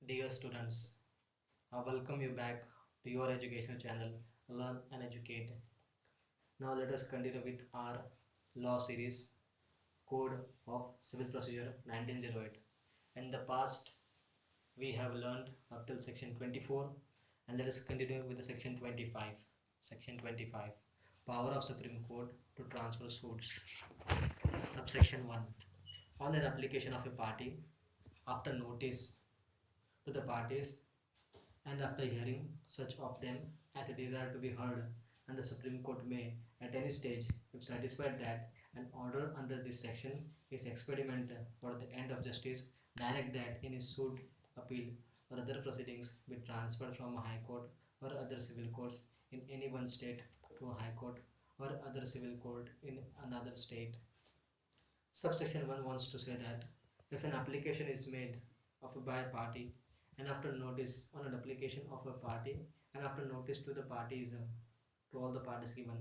Dear students, I welcome you back to your educational channel, Learn and Educate. Now let us continue with our law series, Code of Civil Procedure 1908. In the past, we have learned up till section 24, and let us continue with the section 25. Section 25, Power of Supreme Court to transfer suits. Subsection 1. On an application of a party, after notice to the parties and after hearing such of them as it desire to be heard, and the Supreme Court may, at any stage, if satisfied that an order under this section is expedient for the end of justice, direct that any suit, appeal, or other proceedings be transferred from a High Court or other civil courts in any one state to a High Court or other civil court in another state. Subsection 1 wants to say that if an application is made of a by party and after notice on an application of a party and after notice to the parties to all the parties given,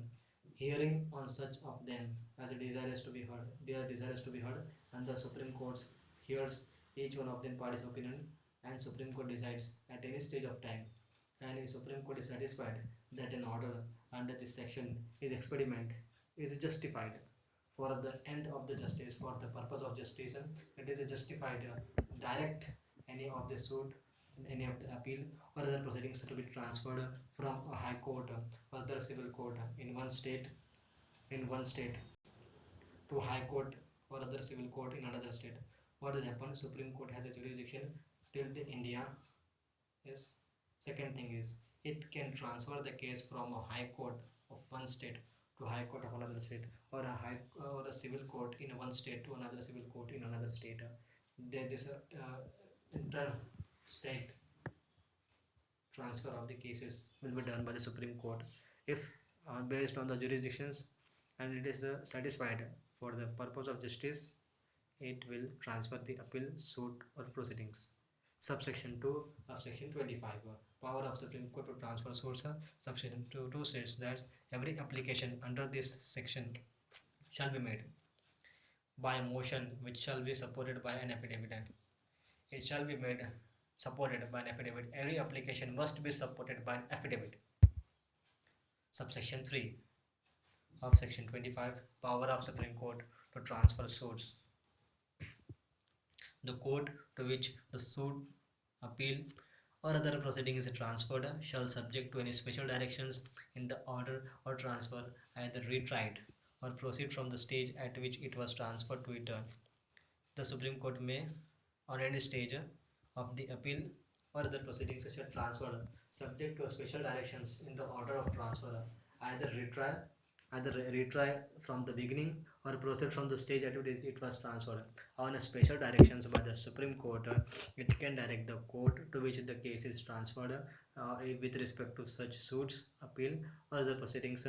hearing on such of them as a desire is to be heard, their desire is to be heard, and the Supreme Court hears each one of them parties' opinion, and Supreme Court decides at any stage of time, and if Supreme Court is satisfied that an order under this section is expedient, is justified for the end of the justice, for the purpose of justice, it is a justified direct any of the suit, any of the appeal or other proceedings to be transferred from a high court or other civil court in one state to high court or other civil court in another state. What has happened? Supreme Court has a jurisdiction till the India. Yes. Second thing is it can transfer the case from a high court of one state to high court of another state, or a civil court in one state to another civil court in another state. This inter-state transfer of the cases will be done by the Supreme Court if based on the jurisdictions and it is satisfied for the purpose of justice, it will transfer the appeal, suit or proceedings. Subsection 2 of section 25, power of Supreme Court to transfer suits. Subsection 2 states that every application under this section shall be made by a motion which shall be supported by an affidavit. It shall be made supported by an affidavit. Every application must be supported by an affidavit. Subsection 3 of section 25, power of Supreme Court to transfer suits. The court to which the suit, appeal or other proceeding is transferred shall subject to any special directions in the order or transfer either retried or proceed from the stage at which it was transferred to it. The Supreme Court may, on any stage of the appeal or other proceedings shall transfer subject to special directions in the order of transfer, either retry from the beginning or proceed from the stage at which it was transferred. On a special directions by the Supreme Court, it can direct the court to which the case is transferred with respect to such suits, appeal or other proceedings,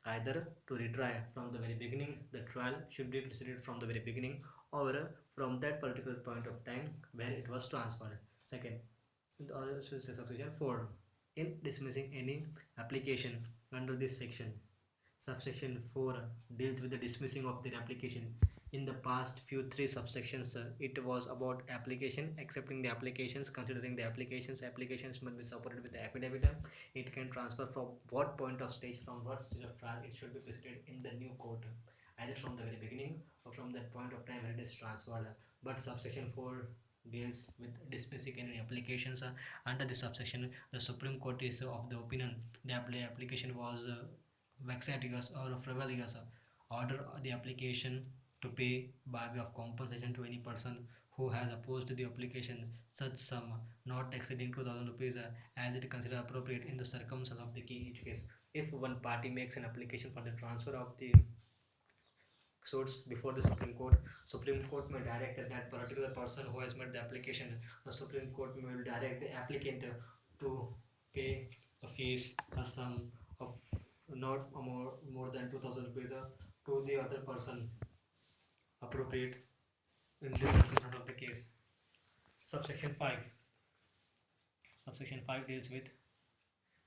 either to retry from the very beginning, the trial should be proceeded from the very beginning, or from that particular point of time where it was transferred. Second, or subsection 4, in dismissing any application under this section. Subsection 4 deals with the dismissing of their application. In the past few three subsections, it was about application, accepting the applications, considering the applications must be supported with the affidavit. It can transfer from what point of stage, from what stage of trial it should be proceeded in the new court, either from the very beginning or from that point of time when it is transferred. But subsection 4 deals with dismissing any applications. Under this subsection, the Supreme Court is of the opinion the application was vexatious or frivolous, order the application to pay by way of compensation to any person who has opposed the application such sum not exceeding 2000 rupees as it considered appropriate in the circumstances of the each case. If one party makes an application for the transfer of the suits before the Supreme Court may direct that particular person who has made the application, the Supreme Court may direct the applicant to pay a fees, a sum of not more than 2000 rupees to the other person appropriate in this circumstance of the case. Subsection 5. Subsection 5 deals with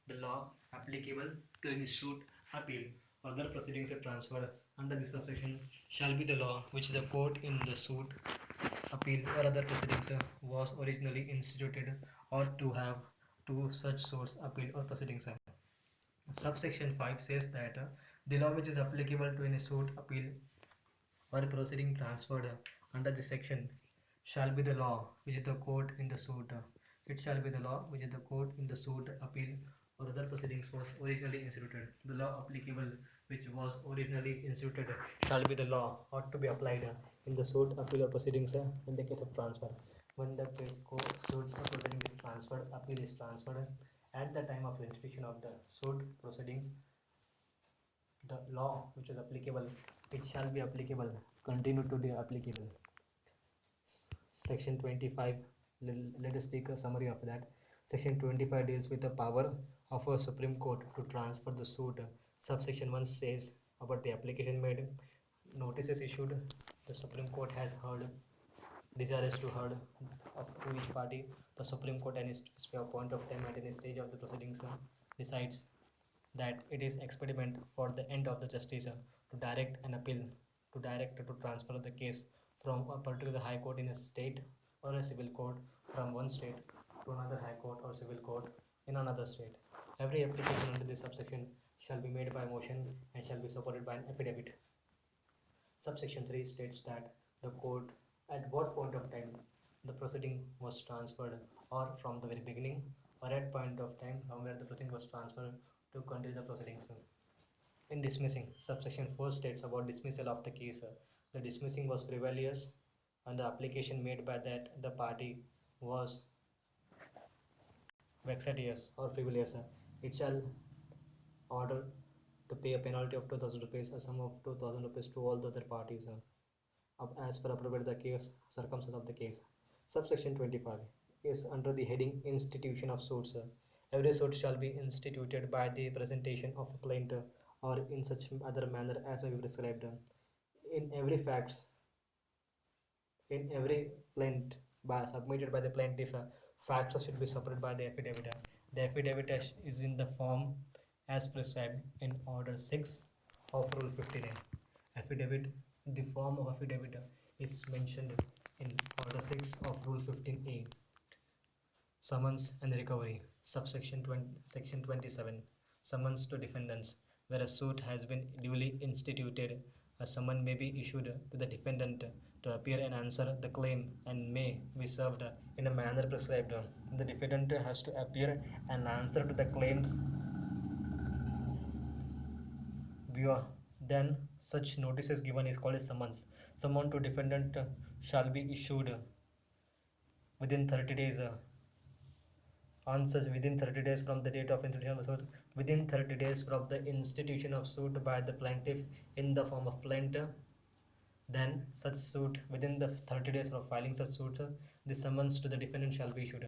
the law applicable to any suit, appeal, or other proceedings are transferred under this subsection shall be the law which the court in the suit appeal or other proceedings was originally instituted or to have to such source appeal or proceedings. Subsection 5 says that the law which is applicable to any suit, appeal, or proceeding transferred under this section shall be the law which is the court in the suit. It shall be the law which is the court in the suit, appeal, or other proceedings was originally instituted. The law applicable which was originally instituted shall be the law ought to be applied in the suit, appeal, or proceedings in the case of transfer. When the case suit or proceeding is transferred, appeal is transferred at the time of institution of the suit proceeding, the law which is applicable, it shall be applicable, continue to be applicable. Section 25, let us take a summary of that. Section 25 deals with the power of a Supreme Court to transfer the suit. Subsection 1 says about the application made, notices issued, the Supreme Court has heard, desirous to heard of to each party. The Supreme Court at a point of time at any stage of the proceedings decides that it is expedient for the end of the justice to direct an appeal, to direct to transfer the case from a particular high court in a state or a civil court from one state to another high court or civil court in another state. Every application under this subsection shall be made by motion and shall be supported by an affidavit. Subsection 3 states that the court at what point of time the proceeding was transferred, or from the very beginning, or at point of time from where the proceeding was transferred to continue the proceedings. In dismissing, subsection 4 states about dismissal of the case. The dismissing was frivolous and the application made by that the party was vexatious or frivolous. It shall order to pay a penalty of 2000 rupees, a sum of 2000 rupees to all the other parties as per appropriate the case, circumstance of the case. Subsection 25 is under the heading institution of suits. Every suit shall be instituted by the presentation of a plaintiff or in such other manner as may be prescribed. In every facts, in every plaint submitted by the plaintiff, facts should be supported by the affidavit. The affidavit is in the form as prescribed in Order 6 of Rule 15A. Affidavit, the form of affidavit is mentioned in Order 6 of Rule 15A. Summons and recovery. Subsection 20, Section 27. Summons to defendants. Where a suit has been duly instituted, a summons may be issued to the defendant to appear and answer the claim and may be served in a manner prescribed. The defendant has to appear and answer to the claims. Then such notice is given is called a summons. Summons to defendant shall be issued within 30 days. On such within 30 days from the date of institution of suit, within 30 days from the institution of suit by the plaintiff in the form of plaintiff, then such suit within the 30 days of filing such suit, the summons to the defendant shall be issued.